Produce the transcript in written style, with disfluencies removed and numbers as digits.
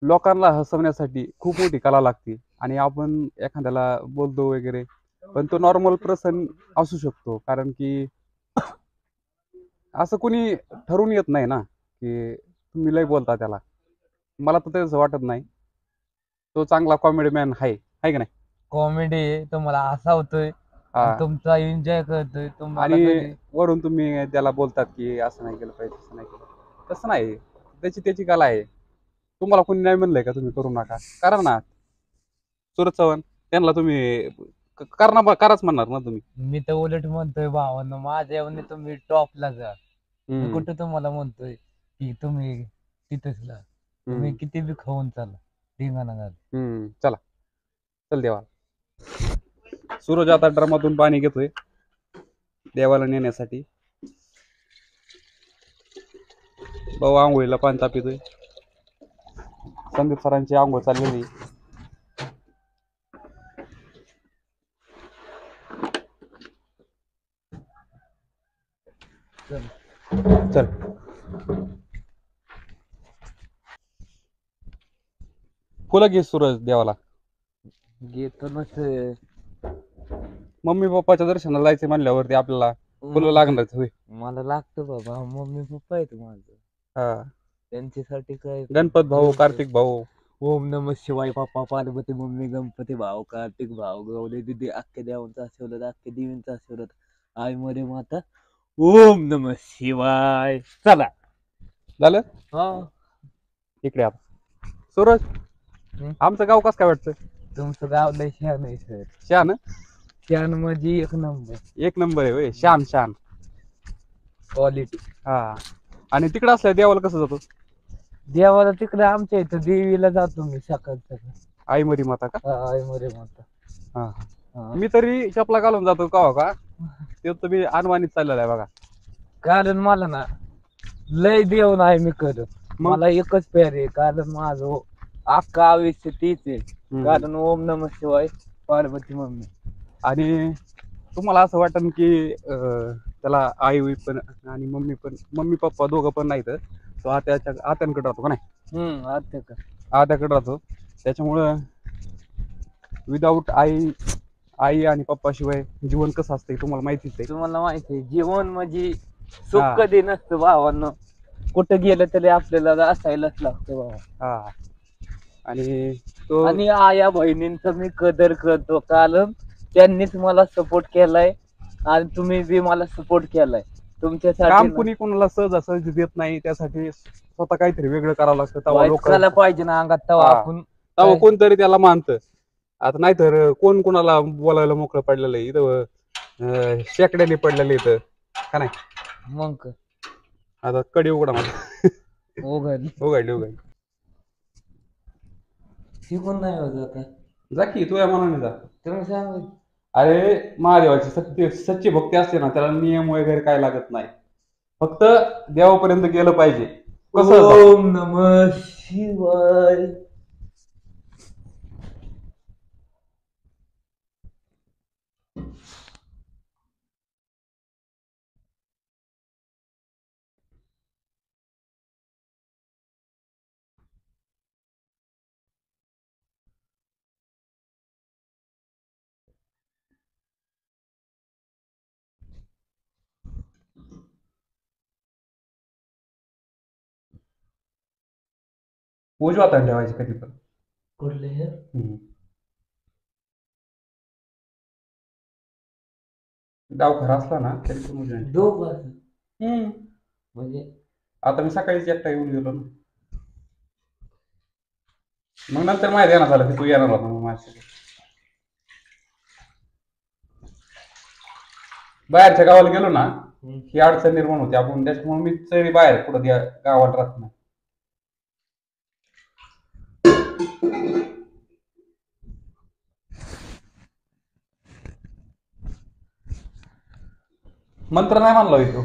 लोकांना हसवण्यासाठी खूप मोठी कला लागते आणि आपण एखाद्याला बोलतो वगैरे, पण तो नॉर्मल पर्सन असू शकतो. कारण की असं कोणी ठरवून येत नाही ना, की तुम्ही लय बोलता त्याला. मला तर तसं वाटत नाही. तो चांगला कॉमेडी मॅन आहे का नाही? कॉमेडी तुम्हाला हसावतोय आणि हां. तुमचा एन्जॉय करतोय तुम्हाला आणि कधी. वरून तुम्ही त्याला बोलतात, की असं नाही केलं पाहिजे, तसं नाही केलं. तसं नाही. त्याची त्याची कला आहे. तुम्हाला कोणी नाही म्हणलंय का तुम्ही करू नका? करा ना. सूरज चव्हाण त्यांना तुम्ही कराच म्हणणार ना तुम्ही. मी तर उलट म्हणतोय भावांनो, माझ्या एवढे तुम्ही टॉपला जा. मी हं, कुठं तुम्हाला म्हणतोय की तुम्ही तिथेच ला. तुम्ही हं, किती बी खाऊन चाला धिंगाणा घाल. हं. चला, चल देवा. सूरज आता ड्रमातून पाणी घेतोय देवाला नेण्यासाठी. भाऊ आंघोळीला पाणी तापितोय. संदीप सरांची आंघोळ चाललेली. चल चल. फुलं घे सूरज देवाला. घेतो नस. मम्मी पप्पाच्या दर्शनाला जायचं म्हणल्यावरती आपल्याला फुलं लागणारच होय. मला लागतं बाबा, मम्मी पप्पा आहेत माझं. हा. त्यांच्यासाठी काय पण गणपत भाऊ, घेऊन कार्तिक भाऊ. ओम नम शिवाय, पप्पा पार्वती, मम्मी गणपती, भाऊ कार्तिक, भाऊ गौरी दिदी, अख्ख्या देवांचा आशीर्वाद, अख्ख्या देवींचा आशीर्वाद, आई मरे माता. ओम नम शिवाय. चला. झालं हा. इकडे आता. सूरज हं? आमचं गाव कसं काय वाटतं? तुमचं गाव लय छान आहे सर. शान. छान म्हणजे एक नंबर एक नंबर आहे होय. शान शान. क्वालिटी. हा. आणि तिकडे असल्या देवाला कसं जातो? देवाला तिकडे आमच्या इथं देवीला जातो मी सकाळ सकाळ. आई मरी माता का? आई मरे माता. हा. हा. मी तरी चपला घालून जातो का ते तुम्ही अनवाणीत चाललेला आहे बघा. कारण मला ना लय देव नाही मी करत. मग मला एकच प्यार आहे, कारण माझं अख्खं आयुष्य तीच आहे. कारण ओम नम शिवाय पार्वती मम्मी. आणि तुम्हाला असं वाटन की त्याला आई पण आणि मम्मी पप्पा दोघं पण नाहीत. तो आत्यांकडे राहतो का नाही? आता का आत्याकडे राहतो. त्याच्यामुळं विदाऊट आई आई आणि पप्पा शिवाय जीवन कसं असतंय तुम्हाला माहितीच आहे. तुम्हाला माहिती आहे, जीवन म्हणजे सुख हा. कधी नसतं भावांनो. कुठं गेलं तरी आपल्याला असायलाच लागतं भावा. हा. आणि तो आणि आया बहिणींचा मी कदर करतो, कारण त्यांनीच मला सपोर्ट केलाय आणि तुम्ही बी मला सपोर्ट केलाय. तुमच्यासाठी काम ना कुणी कोणाला सहजासहजी देत नाही. त्यासाठी स्वतः काहीतरी वेगळं करावं लागतं. तेव्हा लोक व्हायचं पाहिजे ना अंगात, तेव्हा हा आपण तेव्हा काय. कोणतरी त्याला मानतं. आता नाहीतर कोण कोणाला बोलायला मोकळं पडलेलं आहे इथं. शेकड्याने पडलेलं इथं का नाही. मग आता कडी उघडा मला. उघडली उघडली. शिकून नाही होत आता. जा की तुझ्या मनाने जा. तुम्ही सांगा. अरे महादेवाची सच्ची भक्ती असते ना, त्याला नियम वगैरे काय लागत नाही. फक्त देवापर्यंत गेलं पाहिजे. कसं जाऊ. ओम नमः शिवाय. उजवा हाताने ठेवायचे कधी पण. कुठले हे डाव खरा असला ना तरी पण उजव्याने ठेव. दोघं म्हणजे आता मी सकाळीच एकटा येऊन गेलो ना. मग नंतर माहिती येणार झालं की तू येणार होता मग माझ्यासाठी. बाहेरच्या गावाला गेलो ना ही अडचण निर्माण होते आपण. त्याच्यामुळे मी तरी बाहेर कुठं गावाला राहत नाही. मंत्र नाही म्हणला तो.